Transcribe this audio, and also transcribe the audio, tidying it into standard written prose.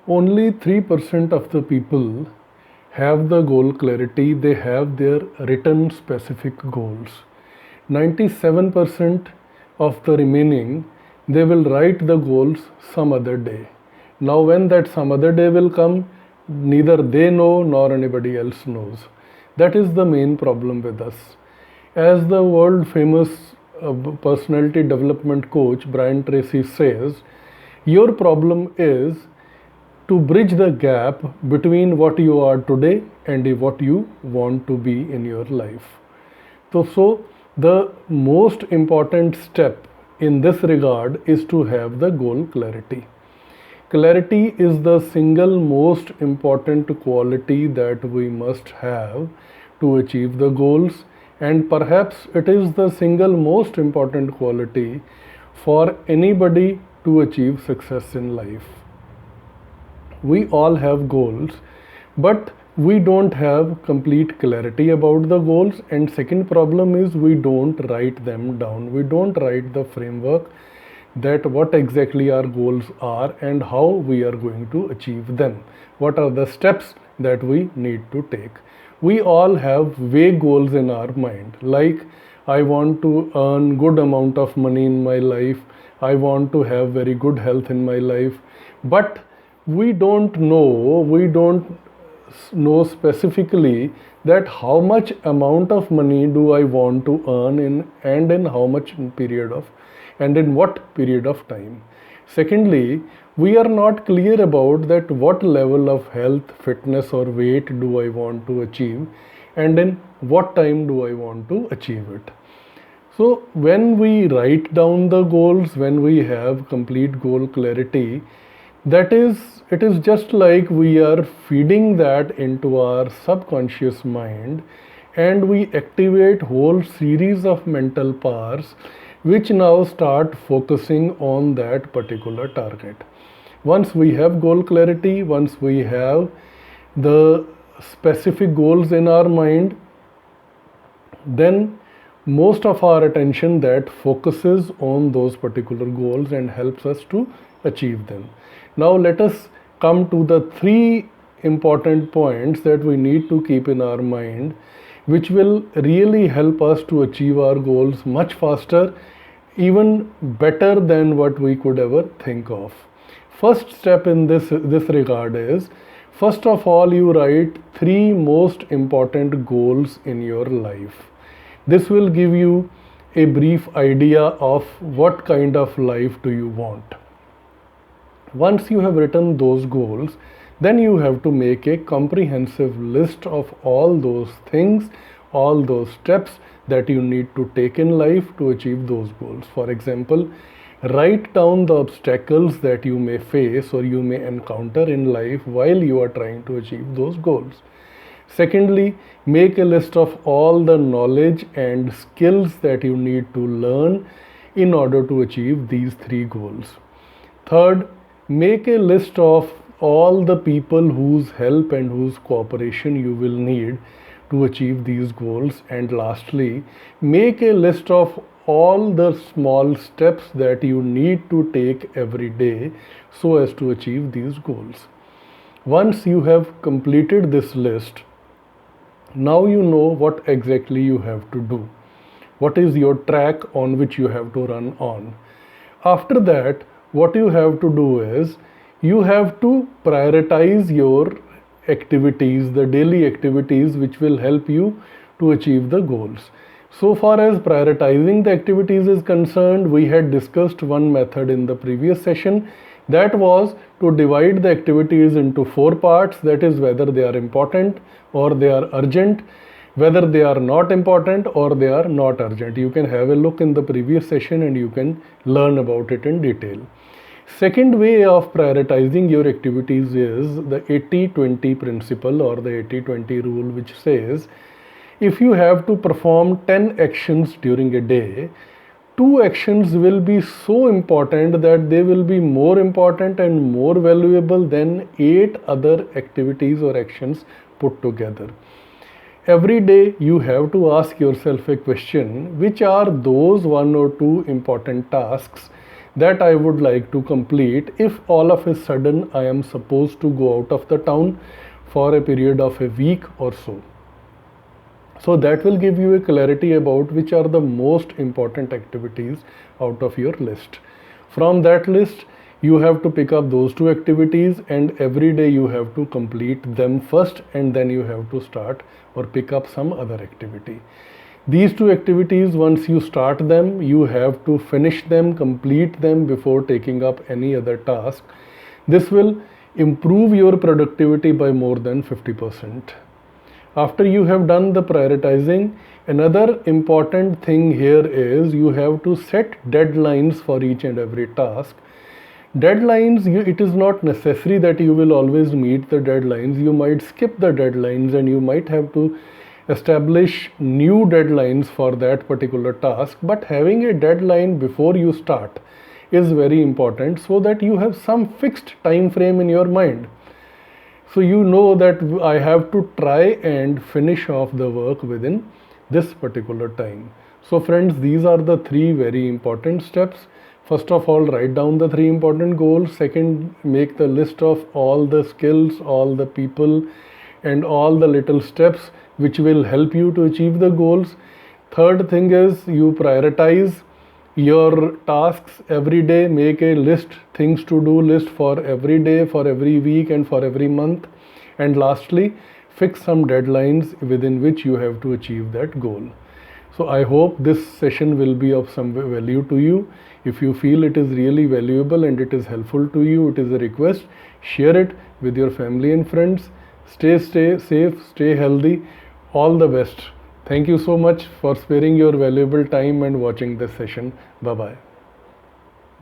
Only 3% of the people have the goal clarity, they have their written specific goals. 97% of the remaining, they will write the goals some other day. Now, when that some other day will come, neither they know nor anybody else knows. That is the main problem with us. As the world famous personality development coach Brian Tracy says, your problem is to bridge the gap between what you are today and what you want to be in your life. So the most important step in this regard is to have the goal clarity. Clarity is the single most important quality that we must have to achieve the goals, and perhaps it is the single most important quality for anybody to achieve success in life. We all have goals, but we don't have complete clarity about the goals, and second problem is we don't write them down. We don't write the framework that what exactly our goals are and how we are going to achieve them. What are the steps that we need to take? We all have vague goals in our mind, like I want to earn good amount of money in my life, I want to have very good health in my life, but we don't know specifically that how much amount of money do I want to earn in how much period of and in what period of time. Secondly, we are not clear about that what level of health, fitness or weight do I want to achieve and in what time do I want to achieve it. So when we write down the goals, when we have complete goal clarity, it is just like we are feeding that into our subconscious mind, and we activate whole series of mental powers which now start focusing on that particular target. Once we have goal clarity, once we have the specific goals in our mind, then most of our attention that focuses on those particular goals and helps us to achieve them. Now let us come to the three important points that we need to keep in our mind, which will really help us to achieve our goals much faster, even better than what we could ever think of. First step in this regard is, first of all, you write three most important goals in your life. This will give you a brief idea of what kind of life do you want. Once you have written those goals, then you have to make a comprehensive list of all those things, all those steps that you need to take in life to achieve those goals. For example, write down the obstacles that you may face or you may encounter in life while you are trying to achieve those goals. Secondly, make a list of all the knowledge and skills that you need to learn in order to achieve these three goals. Third, make a list of all the people whose help and whose cooperation you will need to achieve these goals. And lastly, make a list of all the small steps that you need to take every day so as to achieve these goals. Once you have completed this list, now you know what exactly you have to do. What is your track on which you have to run on? After that, what you have to do is, you have to prioritize your activities, the daily activities which will help you to achieve the goals. So far as prioritizing the activities is concerned, we had discussed one method in the previous session. That was to divide the activities into four parts, that is whether they are important or they are urgent, whether they are not important or they are not urgent. You can have a look in the previous session and you can learn about it in detail. Second way of prioritizing your activities is the 80-20 principle or the 80-20 rule, which says if you have to perform 10 actions during a day, 2 actions will be so important that they will be more important and more valuable than 8 other activities or actions put together. Every day you have to ask yourself a question: which are those 1 or 2 important tasks that I would like to complete if all of a sudden I am supposed to go out of the town for a period of a week or so. So that will give you a clarity about which are the most important activities out of your list. From that list, you have to pick up those two activities, and every day you have to complete them first, and then you have to start or pick up some other activity. These two activities, once you start them, you have to finish them, complete them before taking up any other task. This will improve your productivity by more than 50%. After you have done the prioritizing, another important thing here is you have to set deadlines for each and every task. Deadlines, it is not necessary that you will always meet the deadlines. You might skip the deadlines and you might have to establish new deadlines for that particular task. But having a deadline before you start is very important, so that you have some fixed time frame in your mind. So you know that I have to try and finish off the work within this particular time. So friends, these are the three very important steps. First of all, write down the three important goals. Second, make the list of all the skills, all the people, and all the little steps which will help you to achieve the goals. Third thing is you prioritize your tasks every day. Make a list, things to do list for every day, for every week, and for every month. And lastly, fix some deadlines within which you have to achieve that goal. So I hope this session will be of some value to you. If you feel it is really valuable and it is helpful to you, it is a request, share it with your family and friends. Stay safe, stay healthy. All the best. Thank you so much for sparing your valuable time and watching this session. Bye-bye.